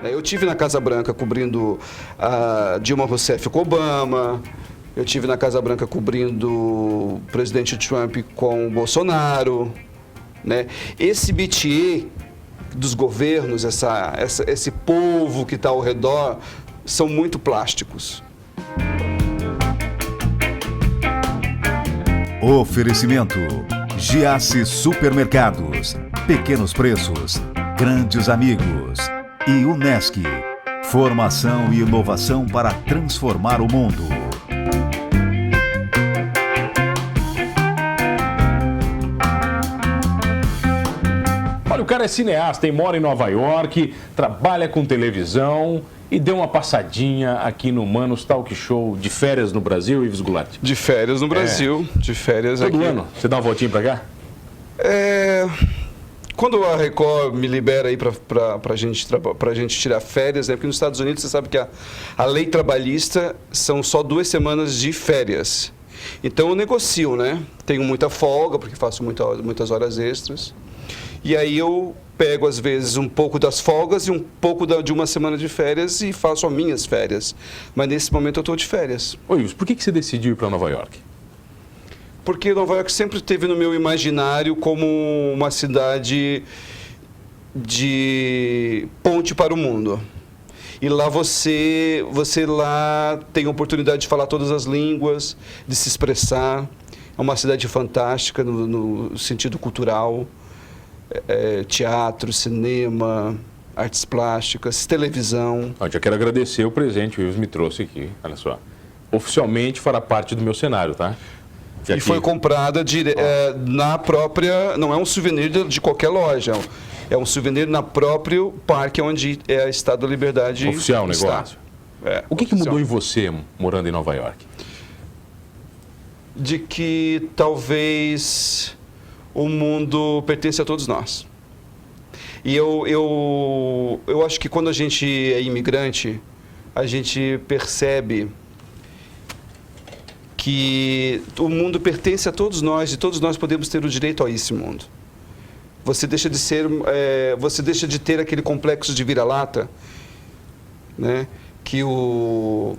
Eu tive na Casa Branca cobrindo a Dilma Rousseff com Obama, eu tive na Casa Branca cobrindo o presidente Trump com o Bolsonaro, né? Esse métier dos governos, esse povo que está ao redor, são muito plásticos. Oferecimento: Giasse Supermercados, pequenos preços, grandes amigos. E Unesc, formação e inovação para transformar o mundo. Olha, o cara é cineasta e mora em Nova York, trabalha com televisão e deu uma passadinha aqui no Manos Talk Show de férias no Brasil, Ives Goulart. De férias no Brasil, de férias aqui. Todo ano? Você dá uma voltinha pra cá? Quando a Record me libera aí pra gente tirar férias, né? Porque nos Estados Unidos você sabe que a lei trabalhista são só 2 semanas de férias. Então eu negocio, né? Tenho muita folga, porque faço muitas horas extras. E aí eu pego, às vezes, um pouco das folgas e um pouco de uma semana de férias e faço as minhas férias. Mas nesse momento eu estou de férias. Ô Ives, por que você decidiu ir para Nova York? Porque Nova York sempre esteve no meu imaginário como uma cidade de ponte para o mundo. E lá você lá tem a oportunidade de falar todas as línguas, de se expressar. É uma cidade fantástica no sentido cultural. Teatro, cinema, artes plásticas, televisão. Eu já quero agradecer o presente que o Ives me trouxe aqui. Olha só. Oficialmente fará parte do meu cenário, tá? E foi comprada na própria... Não é um souvenir de qualquer loja. É um souvenir na próprio parque onde é a Estátua da Liberdade. Oficial o negócio. O que mudou em você morando em Nova York? De que talvez o mundo pertence a todos nós. E eu acho que quando a gente é imigrante, a gente percebe que o mundo pertence a todos nós e todos nós podemos ter o direito a esse mundo. Você deixa de ter aquele complexo de vira-lata, né? Que o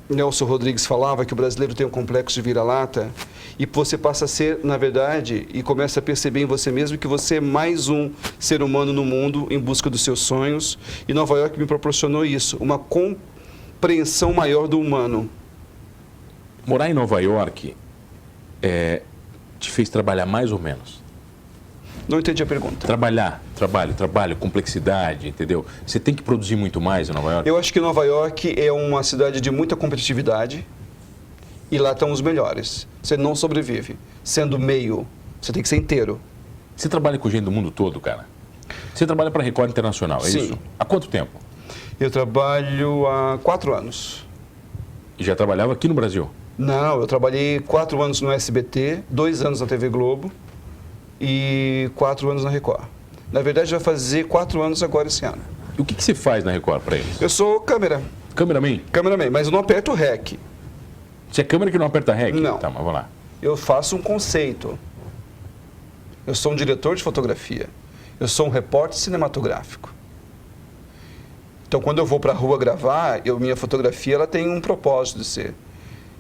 Nelson Rodrigues falava, que o brasileiro tem um complexo de vira-lata, e você passa a ser, na verdade, e começa a perceber em você mesmo que você é mais um ser humano no mundo em busca dos seus sonhos. E Nova York me proporcionou isso, uma compreensão maior do humano. Morar em Nova York te fez trabalhar mais ou menos? Não entendi a pergunta. Trabalho, complexidade, entendeu? Você tem que produzir muito mais em Nova York? Eu acho que Nova York é uma cidade de muita competitividade e lá estão os melhores. Você não sobrevive sendo meio, você tem que ser inteiro. Você trabalha com gente do mundo todo, cara? Você trabalha para a Record Internacional, é Sim. isso? Há quanto tempo? Eu trabalho há 4 anos. E já trabalhava aqui no Brasil? Não, eu trabalhei 4 anos no SBT, 2 anos na TV Globo e 4 anos na Record. Na verdade, vai fazer 4 anos agora esse ano. E o que você faz na Record para eles? Eu sou câmera. Cameraman? Cameraman, mas eu não aperto o REC. Você é câmera que não aperta REC? Não. Tá, mas vamos lá. Eu faço um conceito. Eu sou um diretor de fotografia. Eu sou um repórter cinematográfico. Então, quando eu vou para a rua gravar, minha fotografia ela tem um propósito de ser.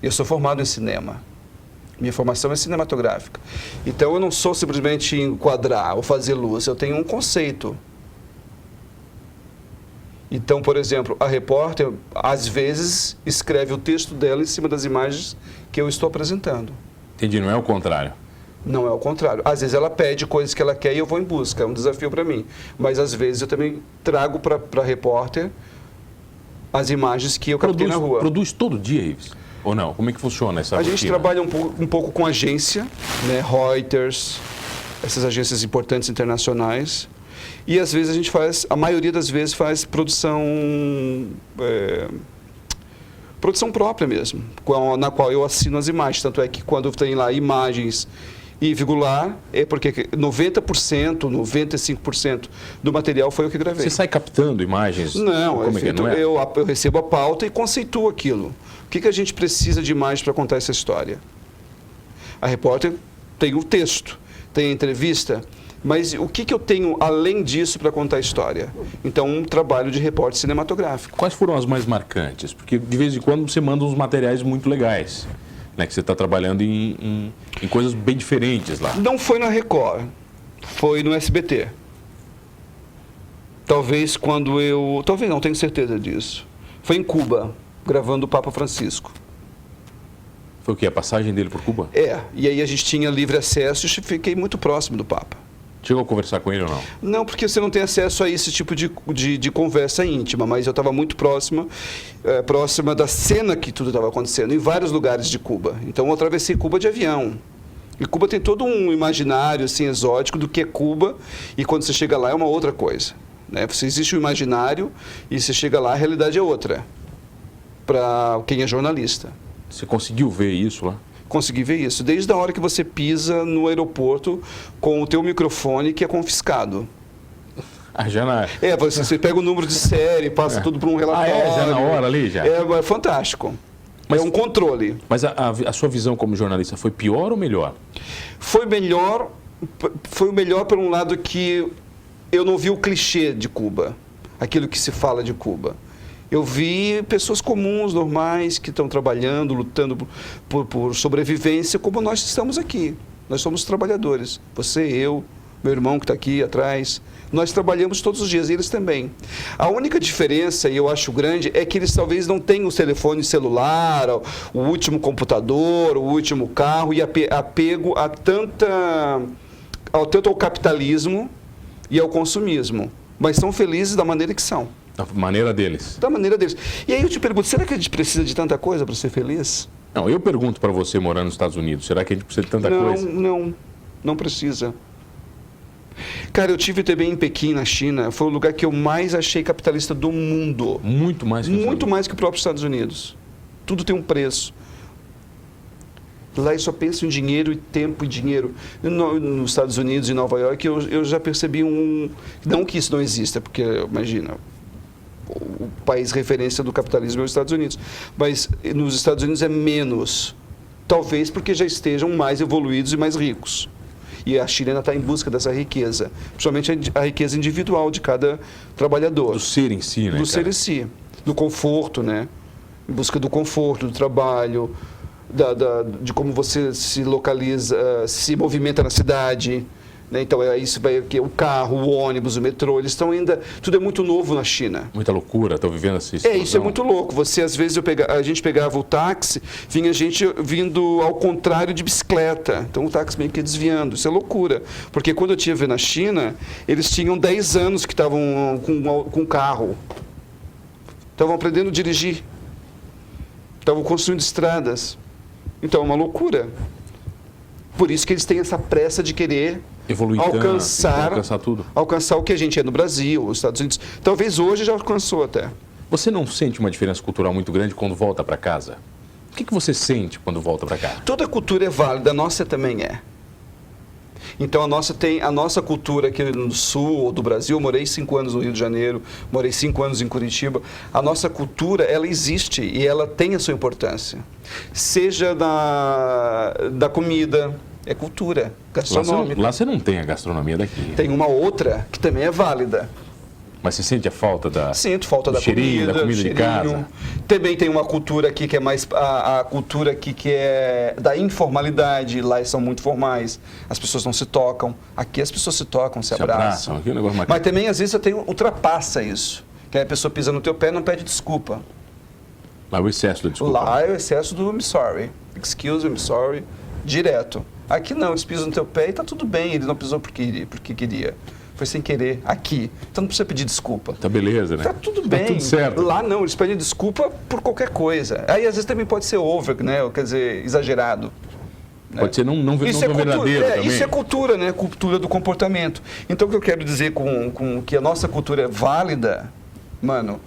Eu sou formado em cinema. Minha formação é cinematográfica. Então, eu não sou simplesmente enquadrar ou fazer luz. Eu tenho um conceito. Então, por exemplo, a repórter, às vezes, escreve o texto dela em cima das imagens que eu estou apresentando. Entendi, não é o contrário. Não é o contrário. Às vezes ela pede coisas que ela quer e eu vou em busca. É um desafio para mim. Mas, às vezes, eu também trago para a repórter as imagens que eu captei na rua. Produz todo dia, Ives? Ou não? Como é que funciona essa rotina? A gente trabalha um pouco com agência, né? Reuters, essas agências importantes internacionais. E às vezes a gente faz, a maioria das vezes faz produção própria mesmo, na qual eu assino as imagens. Tanto é que quando tem lá imagens e vigular, é porque 90%, 95% do material foi eu que gravei. Você sai captando imagens? Não, não é? Eu recebo a pauta e conceituo aquilo. O que a gente precisa de imagens para contar essa história? A repórter tem o texto, tem a entrevista, Mas o que eu tenho além disso para contar a história? Então, um trabalho de repórter cinematográfico. Quais foram as mais marcantes? Porque de vez em quando você manda uns materiais muito legais, né? Que você está trabalhando em coisas bem diferentes lá. Não foi na Record, foi no SBT. Talvez não tenho certeza disso. Foi em Cuba, gravando o Papa Francisco. Foi o quê? A passagem dele por Cuba? E aí a gente tinha livre acesso e fiquei muito próximo do Papa. Chegou a conversar com ele ou não? Não, porque você não tem acesso a esse tipo de conversa íntima, mas eu estava muito próxima da cena que tudo estava acontecendo, em vários lugares de Cuba. Então eu atravessei Cuba de avião. E Cuba tem todo um imaginário assim, exótico do que é Cuba, e quando você chega lá é uma outra coisa. Né? Existe o imaginário e você chega lá, a realidade é outra, para quem é jornalista. Você conseguiu ver isso lá? Consegui ver isso, desde a hora que você pisa no aeroporto com o teu microfone que é confiscado. Já na... Você pega o número de série, passa tudo para um relatório. Já na hora ali, já? É fantástico. É um controle. Mas a sua visão como jornalista foi pior ou melhor? Foi o melhor por um lado que eu não vi o clichê de Cuba, aquilo que se fala de Cuba. Eu vi pessoas comuns, normais, que estão trabalhando, lutando por sobrevivência, como nós estamos aqui. Nós somos trabalhadores. Você, eu, meu irmão que está aqui atrás. Nós trabalhamos todos os dias, e eles também. A única diferença, e eu acho grande, é que eles talvez não tenham o telefone celular, o último computador, o último carro, e apego a tanto ao capitalismo e ao consumismo. Mas são felizes da maneira que são. Da maneira deles. Da maneira deles. E aí eu te pergunto, será que a gente precisa de tanta coisa para ser feliz? Não, eu pergunto para você, morando nos Estados Unidos, será que a gente precisa de tanta coisa? Não precisa. Cara, eu tive também em Pequim, na China, foi o lugar que eu mais achei capitalista do mundo. Muito mais que Muito mais que o próprio Estados Unidos. Tudo tem um preço. Lá eu só penso em dinheiro e tempo e dinheiro. Nos Estados Unidos e Nova York eu já percebi não que isso não exista, porque imagina, o país referência do capitalismo é os Estados Unidos. Mas nos Estados Unidos é menos. Talvez porque já estejam mais evoluídos e mais ricos. E a China ainda está em busca dessa riqueza. Principalmente a riqueza individual de cada trabalhador. Do ser em si, né? Do ser em si. Do conforto, né? Em busca do conforto, do trabalho, de como você se localiza, se movimenta na cidade. Né? Então, isso vai o carro, o ônibus, o metrô, eles estão ainda... Tudo é muito novo na China. Muita loucura, estão vivendo essa situação. Isso é muito louco. Às vezes, a gente pegava o táxi, vinha gente vindo ao contrário de bicicleta. Então, o táxi meio que desviando. Isso é loucura. Porque quando eu estive na China, eles tinham 10 anos que estavam com carro. Estavam aprendendo a dirigir. Estavam construindo estradas. Então, é uma loucura. Por isso que eles têm essa pressa de querer evoluir, alcançar o que a gente é no Brasil, os Estados Unidos. Talvez hoje já alcançou até. Você não sente uma diferença cultural muito grande quando volta para casa? O que você sente quando volta para cá? Toda cultura é válida, a nossa também é. Então a nossa cultura aqui no sul do Brasil, eu morei 5 anos no Rio de Janeiro, morei 5 anos em Curitiba, a nossa cultura, ela existe e ela tem a sua importância. Seja da comida, é cultura gastronômica. Lá você não tem a gastronomia daqui. Tem uma outra que também é válida. Mas você sente a falta da... Sinto falta da comida de casa. Também tem uma cultura aqui que é mais... A cultura aqui que é da informalidade. Lá são muito formais. As pessoas não se tocam. Aqui as pessoas se tocam, se abraçam. Aqui é um negócio mais... Mas também, às vezes, ultrapassa isso. Que aí a pessoa pisa no teu pé e não pede desculpa. Lá é o excesso da desculpa. Lá é o excesso do I'm sorry. Excuse me, I'm sorry. Direto. Aqui não, eles pisam no teu pé e tá tudo bem. Ele não pisou porque queria. Foi sem querer, aqui. Então não precisa pedir desculpa. Tá beleza, né? Tá tudo bem. Tá tudo certo. Lá não, eles pedem desculpa por qualquer coisa. Aí às vezes também pode ser over, né? Quer dizer, exagerado. Pode ser não verdadeiro também. Isso é cultura, né? Cultura do comportamento. Então o que eu quero dizer com que a nossa cultura é válida, mano,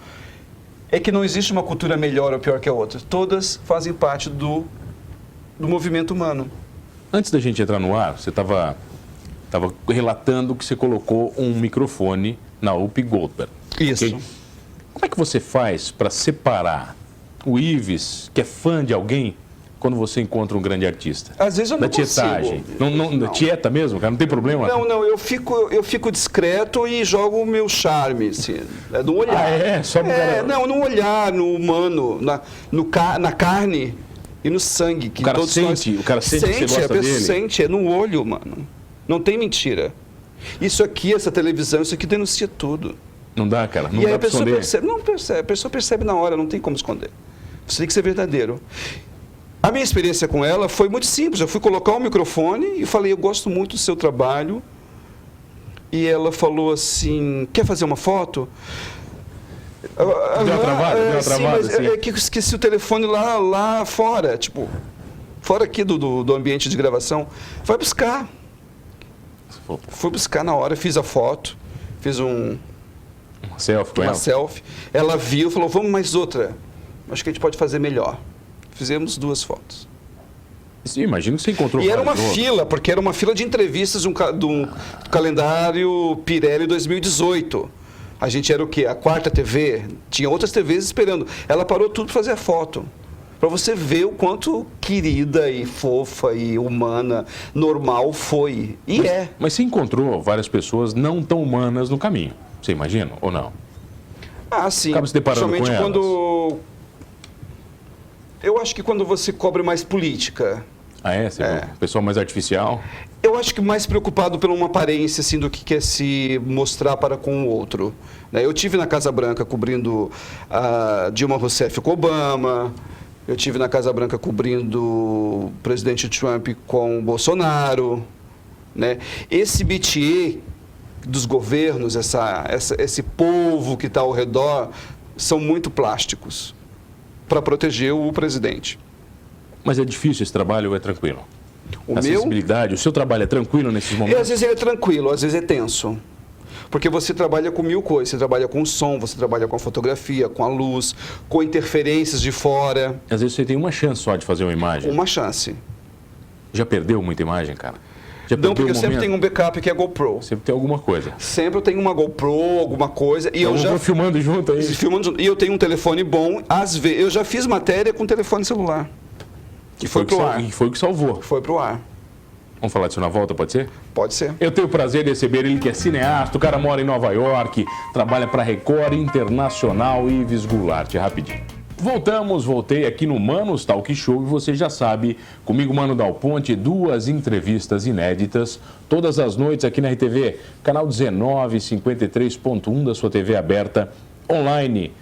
é que não existe uma cultura melhor ou pior que a outra. Todas fazem parte do movimento humano. Antes da gente entrar no ar, você estava relatando que você colocou um microfone na Whoopi Goldberg. Isso. Okay? Como é que você faz para separar o Ives, que é fã de alguém, quando você encontra um grande artista? Às vezes eu não da tietagem. consigo. Não. Tieta mesmo, cara? Não tem problema? Não, eu fico discreto e jogo o meu charme, assim, no olhar. Ah, é? Só pro cara... Não, no olhar, no humano, na carne e no sangue. Que O cara todos sente que você gosta a pessoa dele? sente, é no olho, mano. Não tem mentira. Isso aqui, essa televisão, isso aqui denuncia tudo. Não dá, cara? Não E aí dá a pra pessoa esconder? percebe, não percebe, a pessoa percebe na hora, não tem como esconder. Você tem que ser verdadeiro. A minha experiência com ela foi muito simples. Eu fui colocar o microfone e falei, eu gosto muito do seu trabalho. E ela falou assim, quer fazer uma foto? Deu uma travada, Sim, mas assim. é que eu esqueci o telefone lá fora, tipo, fora aqui do ambiente de gravação. Vai buscar. Fui buscar na hora, fiz a foto, fiz Uma selfie com uma ela? selfie. Ela viu, falou, vamos mais outra. Acho que a gente pode fazer melhor. Fizemos 2 fotos. Imagino que você encontrou E era uma vários outros. fila, porque era uma fila de entrevistas do calendário Pirelli 2018. A gente era o quê? A 4ª TV. Tinha outras TVs esperando. Ela parou tudo para fazer a foto. Para você ver o quanto querida e fofa e humana, normal foi. E Mas você encontrou várias pessoas não tão humanas no caminho. Você imagina ou não? Ah, sim. Acaba se deparando Principalmente com elas. quando... Eu acho que quando você cobre mais política. Ah, é? Você viu? Pessoal mais artificial? Eu acho que mais preocupado por uma aparência assim, do que quer se mostrar para com o outro. Né? Eu tive na Casa Branca cobrindo a Dilma Rousseff com Obama, eu tive na Casa Branca cobrindo o presidente Trump com o Bolsonaro. Né? Esse métier dos governos, esse povo que está ao redor, são muito plásticos para proteger o presidente. Mas é difícil esse trabalho ou é tranquilo? O A meu... sensibilidade, o seu trabalho é tranquilo nesses E momentos? às vezes ele é tranquilo, às vezes é tenso. Porque você trabalha com 1000 coisas. Você trabalha com o som, você trabalha com a fotografia, com a luz, com interferências de fora. Às vezes você tem uma chance só de fazer uma imagem. Uma chance. Já perdeu muita imagem, cara? Já Não, perdeu porque eu um sempre momento? tenho um backup que é GoPro. Sempre tem alguma coisa. Sempre eu tenho uma GoPro, alguma coisa. E eu já vou filmando junto aí. filmando junto. E eu tenho um telefone bom. Às vezes, eu já fiz matéria com telefone celular. Que foi pro ar. E foi o que salvou. Foi pro ar. Vamos falar disso na volta, pode ser? Pode ser. Eu tenho o prazer de receber ele, que é cineasta, o cara mora em Nova York, trabalha para Record, Internacional e Visgularte. Rapidinho. Voltei aqui no Manos Talk Show e você já sabe, comigo, Mano Dal Ponte, 2 entrevistas inéditas, todas as noites aqui na RTV, canal 1953.1 da sua TV aberta, online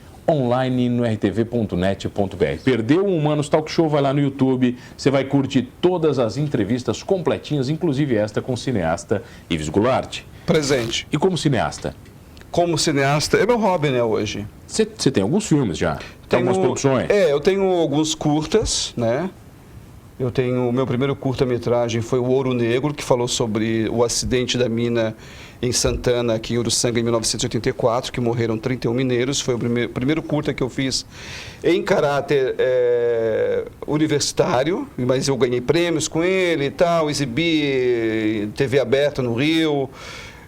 no rtv.net.br. Perdeu um Manos Talk Show, vai lá no YouTube, você vai curtir todas as entrevistas completinhas, inclusive esta com o cineasta Ives Goulart. Presente. E como cineasta? Como cineasta, é meu hobby, né, hoje. Você tem alguns filmes já, tem algumas produções. Eu tenho alguns curtas, né? Eu tenho, o meu primeiro curta-metragem foi o Ouro Negro, que falou sobre o acidente da mina em Santana, aqui em Uruçanga, em 1984, que morreram 31 mineiros. Foi o primeiro curta que eu fiz em caráter universitário, mas eu ganhei prêmios com ele e tal, exibi em TV aberta no Rio.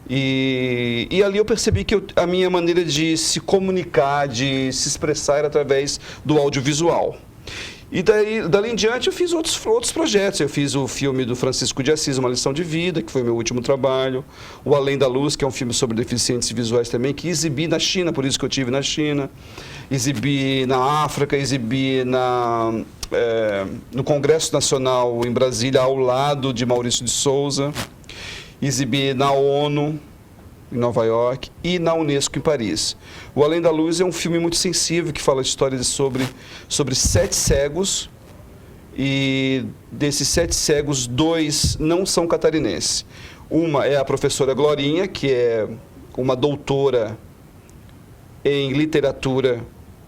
E ali eu percebi que a minha maneira de se comunicar, de se expressar era através do audiovisual. E dali em diante eu fiz outros projetos. Eu fiz o filme do Francisco de Assis, Uma Lição de Vida, que foi meu último trabalho. O Além da Luz, que é um filme sobre deficientes visuais também, que exibi na China, por isso que eu estive na China. Exibi na África, exibi no Congresso Nacional em Brasília, ao lado de Maurício de Souza. Exibi na ONU, em Nova York, e na Unesco, em Paris. O Além da Luz é um filme muito sensível, que fala histórias sobre 7 cegos, e desses 7 cegos, 2 não são catarinenses. Uma é a professora Glorinha, que é uma doutora em literatura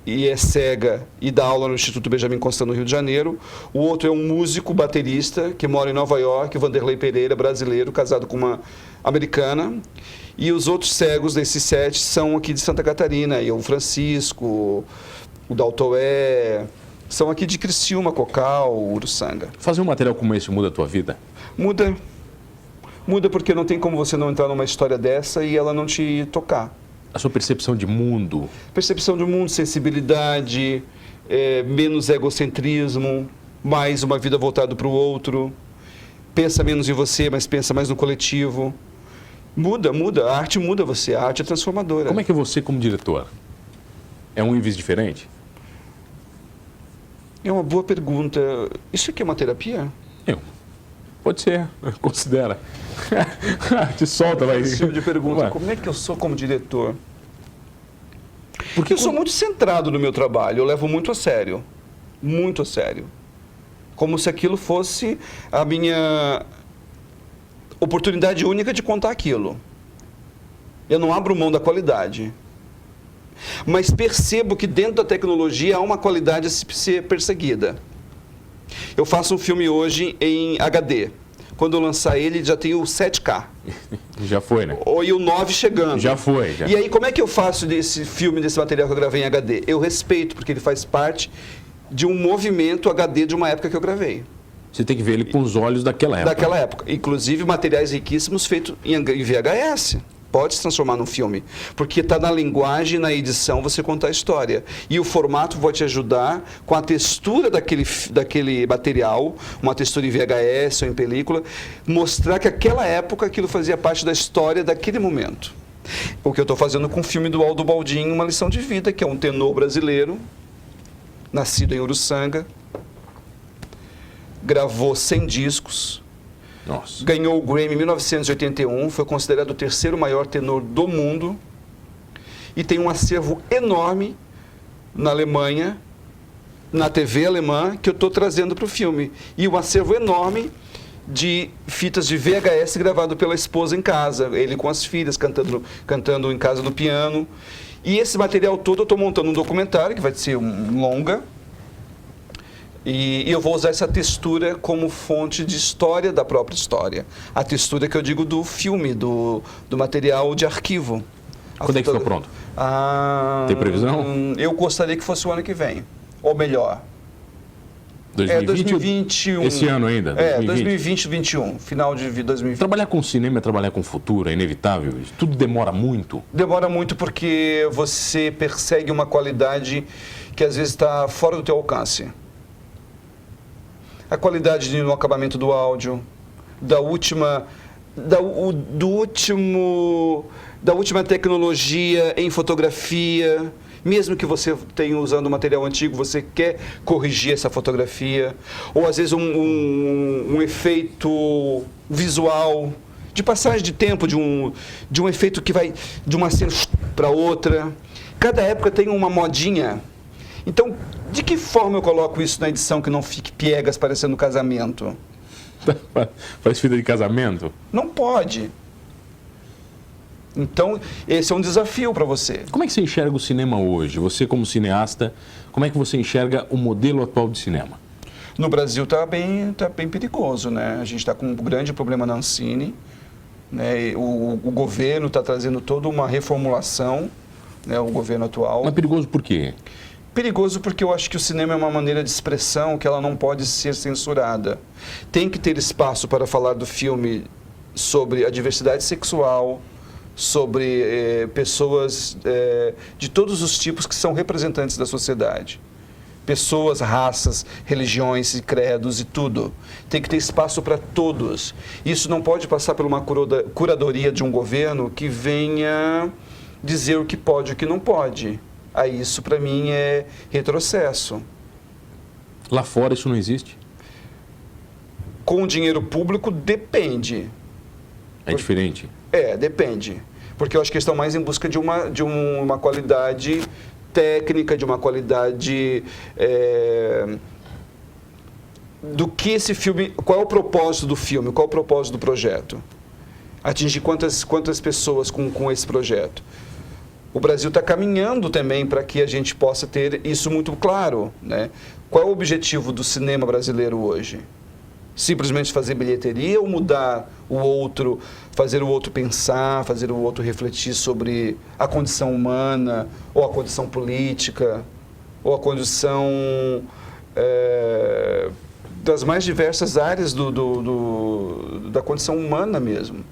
e é cega e dá aula no Instituto Benjamin Constant, no Rio de Janeiro. O outro é um músico baterista que mora em Nova York, Vanderlei Pereira, brasileiro, casado com uma americana. E os outros cegos desses 7 são aqui de Santa Catarina, e o Francisco, o Daltoé, são aqui de Criciúma, Cocal, Uruçanga. Fazer um material como esse muda a tua vida? Muda. Muda porque não tem como você não entrar numa história dessa e ela não te tocar. A sua percepção de mundo? Percepção de mundo, sensibilidade, menos egocentrismo, mais uma vida voltada para o outro, pensa menos em você, mas pensa mais no coletivo. Muda, a arte muda você, a arte é transformadora. Como é que é você como diretor? É um Ives diferente? É uma boa pergunta. Isso aqui é uma terapia? Pode ser, considera. Te solta, vai. Esse tipo de pergunta. Ué. Como é que eu sou como diretor? Porque Eu sou muito centrado no meu trabalho, eu levo muito a sério. Muito a sério. Como se aquilo fosse a minha oportunidade única de contar aquilo. Eu não abro mão da qualidade. Mas percebo que dentro da tecnologia há uma qualidade a ser perseguida. Eu faço um filme hoje em HD. Quando eu lançar ele, já tem o 7K. Já foi, né? E o 9 chegando. Já foi. Já. E aí, como é que eu faço desse filme, desse material que eu gravei em HD? Eu respeito, porque ele faz parte de um movimento HD de uma época que eu gravei. Você tem que ver ele com os olhos daquela época. Daquela época. Inclusive, materiais riquíssimos feitos em VHS. Pode se transformar num filme. Porque está na linguagem, na edição, você contar a história. E o formato vai te ajudar com a textura daquele material, uma textura em VHS ou em película, mostrar que aquela época aquilo fazia parte da história daquele momento. O que eu estou fazendo com o filme do Aldo Baldin, Uma Lição de Vida, que é um tenor brasileiro, nascido em Uruçanga, gravou 100 discos, Nossa. ganhou o Grammy em 1981, foi considerado o terceiro maior tenor do mundo e tem um acervo enorme na Alemanha, na TV alemã, que eu estou trazendo para o filme. E um acervo enorme de fitas de VHS gravado pela esposa em casa, ele com as filhas cantando em casa no piano. E esse material todo eu estou montando um documentário, que vai ser um longa, e eu vou usar essa textura como fonte de história da própria história. A textura que eu digo do filme, do material de arquivo. Quando é que fica pronto? Tem previsão? Eu gostaria que fosse o ano que vem. Ou melhor. 2021. Esse ano ainda? 2020, 2021. Final de 2020. Trabalhar com cinema é trabalhar com futuro, é inevitável. Tudo demora muito. Demora muito porque você persegue uma qualidade que às vezes está fora do teu alcance. A qualidade no acabamento do áudio, da última tecnologia em fotografia. Mesmo que você tenha usando material antigo, você quer corrigir essa fotografia. Ou às vezes um efeito visual, de passagem de tempo, de um efeito que vai de uma cena para outra. Cada época tem uma modinha. Então, de que forma eu coloco isso na edição que não fique piegas parecendo casamento? Faz fita de casamento? Não pode. Então, esse é um desafio para você. Como é que você enxerga o cinema hoje? Você como cineasta, como é que você enxerga o modelo atual de cinema? No Brasil está bem perigoso, né? A gente está com um grande problema na Ancine, né? O governo está trazendo toda uma reformulação, né? O governo atual. Mas perigoso por quê? Perigoso porque eu acho que o cinema é uma maneira de expressão que ela não pode ser censurada. Tem que ter espaço para falar do filme sobre a diversidade sexual, sobre pessoas de todos os tipos que são representantes da sociedade. Pessoas, raças, religiões e credos e tudo. Tem que ter espaço para todos. Isso não pode passar por uma curadoria de um governo que venha dizer o que pode e o que não pode. Aí isso, para mim, é retrocesso. Lá fora isso não existe? Com o dinheiro público, depende. É diferente? Depende. Porque eu acho que eles estão mais em busca de uma qualidade técnica, de uma qualidade do que esse filme... Qual é o propósito do filme? Qual é o propósito do projeto? Atingir quantas pessoas com esse projeto? O Brasil está caminhando também para que a gente possa ter isso muito claro, né? Qual é o objetivo do cinema brasileiro hoje? Simplesmente fazer bilheteria ou mudar o outro, fazer o outro pensar, fazer o outro refletir sobre a condição humana, ou a condição política, ou a condição das mais diversas áreas da condição humana mesmo,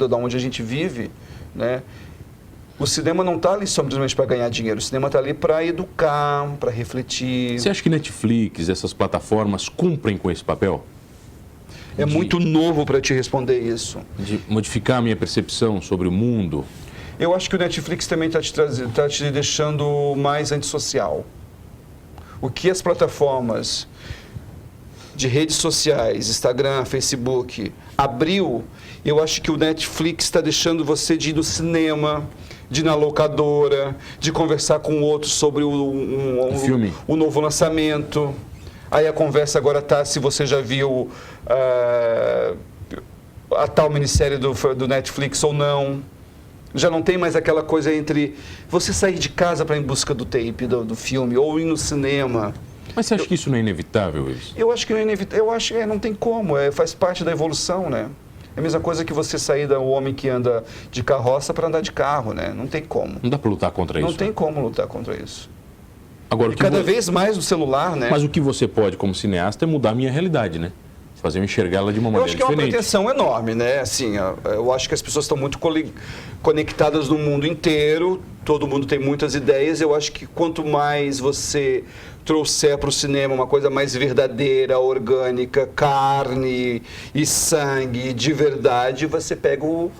da onde a gente vive, né? O cinema não está ali simplesmente para ganhar dinheiro. O cinema está ali para educar, para refletir. Você acha que Netflix, essas plataformas, cumprem com esse papel? É muito novo para te responder isso. De modificar a minha percepção sobre o mundo? Eu acho que o Netflix também está te deixando mais antissocial. O que as plataformas de redes sociais, Instagram, Facebook, abriu, eu acho que o Netflix está deixando você de ir no cinema, de ir na locadora, de conversar com outros sobre filme. O novo lançamento. Aí a conversa agora está se você já viu a tal minissérie do Netflix ou não. Já não tem mais aquela coisa entre você sair de casa para ir em busca do tape, do filme, ou ir no cinema. Mas você acha que isso não é inevitável, isso? Eu acho que não é inevitável. Eu acho que não tem como. Faz parte da evolução, né? É a mesma coisa que você sair do homem que anda de carroça para andar de carro, né? Não tem como. Não dá para lutar contra isso? Não tem como lutar contra isso. Agora, e cada vez mais no celular, né? Mas o que você pode, como cineasta, é mudar a minha realidade, né? Fazer eu enxergá-la de uma maneira diferente. Eu acho que é uma pretensão enorme, né? Assim, eu acho que as pessoas estão muito conectadas no mundo inteiro, todo mundo tem muitas ideias. Eu acho que quanto mais você trouxer para o cinema uma coisa mais verdadeira, orgânica, carne e sangue, de verdade, você pega o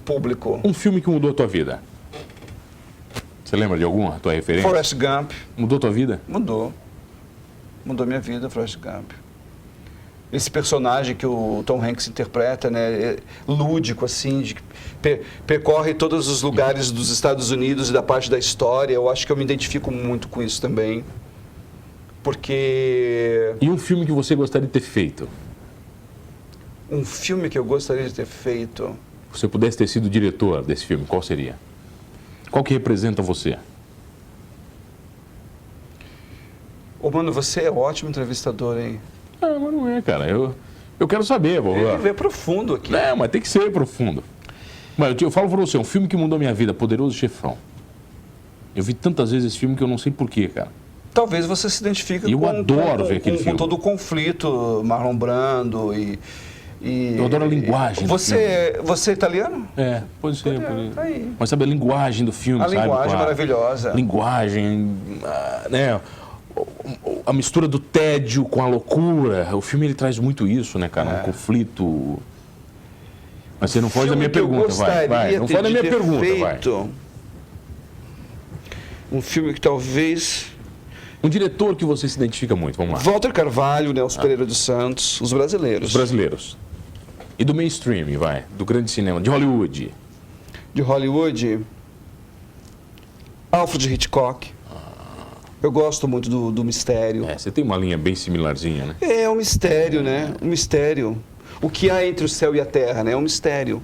público. Um filme que mudou a tua vida? Você lembra de alguma, tua referência? Forrest Gump. Mudou tua vida? Mudou. Mudou minha vida, Forrest Gump. Esse personagem que o Tom Hanks interpreta, né, lúdico, assim, percorre todos os lugares dos Estados Unidos e da parte da história. Eu acho que eu me identifico muito com isso também. Porque... E um filme que você gostaria de ter feito? Um filme que eu gostaria de ter feito... Se você pudesse ter sido diretor desse filme, qual seria? Qual que representa você? Ô, mano, você é ótimo entrevistador, hein? Ah, mas não é, cara. Eu quero saber. É profundo aqui. É, mas tem que ser profundo. Mas eu falo pra você, um filme que mudou a minha vida, Poderoso Chefão. Eu vi tantas vezes esse filme que eu não sei porquê, cara. Talvez você se identifique com todo o conflito, Marlon Brando e... Eu adoro a linguagem você é italiano? É, pode ser. Tá aí. Mas sabe a linguagem do filme, sabe? A linguagem maravilhosa. Linguagem, né? A mistura do tédio com a loucura. O filme ele traz muito isso, né, cara? Um conflito. Mas você não foge da minha pergunta, vai. Não foge da minha pergunta, vai. Um filme que talvez... Um diretor que você se identifica muito, vamos lá. Walter Carvalho, Nelson Pereira dos Santos, os brasileiros. Os brasileiros. E do mainstream, vai, do grande cinema, de Hollywood. De Hollywood, Alfred Hitchcock. Eu gosto muito do mistério. É, você tem uma linha bem similarzinha, né? É um mistério, né? Um mistério. O que há entre o céu e a terra, né? É um mistério.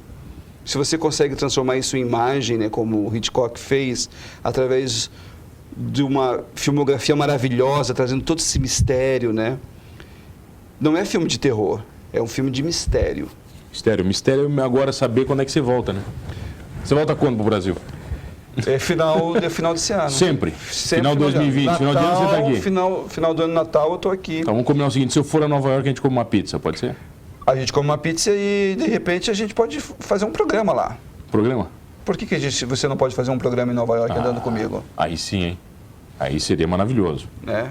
Se você consegue transformar isso em imagem, né? Como o Hitchcock fez, através de uma filmografia maravilhosa, trazendo todo esse mistério, né? Não é filme de terror, é um filme de mistério. Mistério é agora saber quando é que você volta, né? Você volta quando pro Brasil? É final desse ano. Sempre? Final de 2020, Natal, final de ano você está aqui? Final do ano Natal eu estou aqui. Então vamos combinar o seguinte, se eu for a Nova York a gente come uma pizza, pode ser? A gente come uma pizza e de repente a gente pode fazer um programa lá. Programa? Por que você não pode fazer um programa em Nova York andando comigo? Aí sim, hein? Aí seria maravilhoso. É.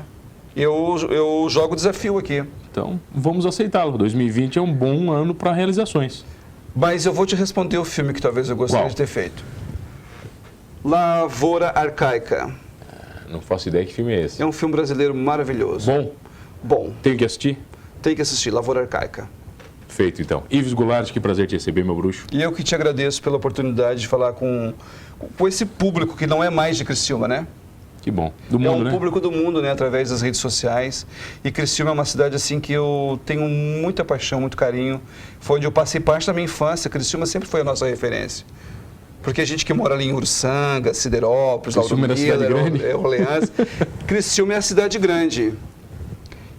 Eu jogo o desafio aqui. Então, vamos aceitá-lo. 2020 é um bom ano para realizações. Mas eu vou te responder o filme que talvez eu gostaria de ter feito. Lavoura Arcaica. Não faço ideia que filme é esse. É um filme brasileiro maravilhoso. Bom? Bom. Tenho que assistir? Tem que assistir, Lavoura Arcaica. Feito, então. Ives Goulart, que prazer te receber, meu bruxo. E eu que te agradeço pela oportunidade de falar com esse público que não é mais de Criciúma, né? Que bom. Do mundo, né? É um público do mundo, né? Através das redes sociais. E Criciúma é uma cidade, assim, que eu tenho muita paixão, muito carinho. Foi onde eu passei parte da minha infância. Criciúma sempre foi a nossa referência. Porque a gente que mora ali em Uruçanga, Siderópolis, Lauro Miller, Orleans... Criciúma é a cidade grande.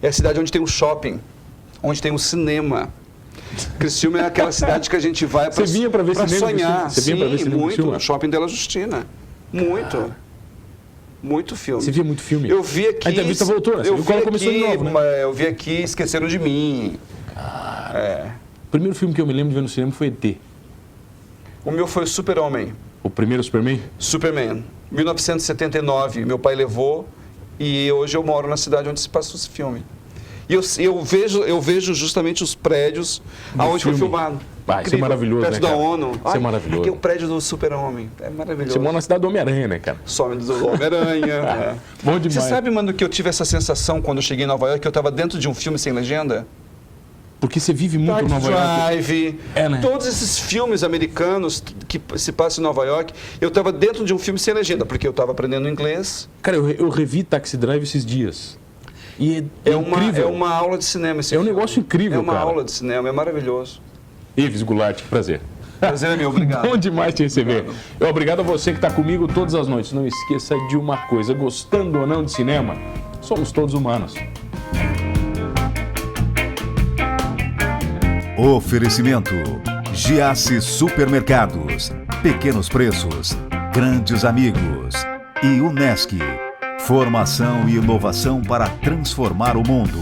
É a cidade onde tem um shopping, onde tem um cinema. Criciúma é aquela cidade que a gente vai para sonhar. Você vinha para ver cinema? Muito. No Shopping Della Justina. Muito. Muito filme. Você via muito filme? Eu vi aqui... A entrevista voltou, né? Eu vi começou de novo, né? Eu vi aqui Esqueceram de Mim. O primeiro filme que eu me lembro de ver no cinema foi ET. O meu foi o Super-Homem. O primeiro Superman? Superman. 1979, meu pai levou e hoje eu moro na cidade onde se passou esse filme. E eu vejo justamente os prédios aonde foi filmado. Isso é maravilhoso, prédio né, da cara? ONU. Isso é maravilhoso. Aqui é o prédio do Super-Homem. É maravilhoso. Você mora na cidade do Homem-Aranha, né, cara? Some do Homem-Aranha. Bom demais. Você sabe, mano, que eu tive essa sensação quando eu cheguei em Nova York, que eu estava dentro de um filme sem legenda? Porque você vive muito em Nova York. Drive, né? todos esses filmes americanos que se passam em Nova York, eu estava dentro de um filme sem legenda, porque eu estava aprendendo inglês. Cara, eu revi Taxi Drive esses dias. E é incrível. É uma aula de cinema esse É um filme. negócio incrível, É uma cara. aula de cinema, é maravilhoso. Ives Goulart, que prazer. Prazer é meu, obrigado. Bom demais te receber. Obrigado a você que está comigo todas as noites. Não esqueça de uma coisa, gostando ou não de cinema, somos todos humanos. Oferecimento: Giasse Supermercados, pequenos preços, grandes amigos. E Unesc, formação e inovação para transformar o mundo.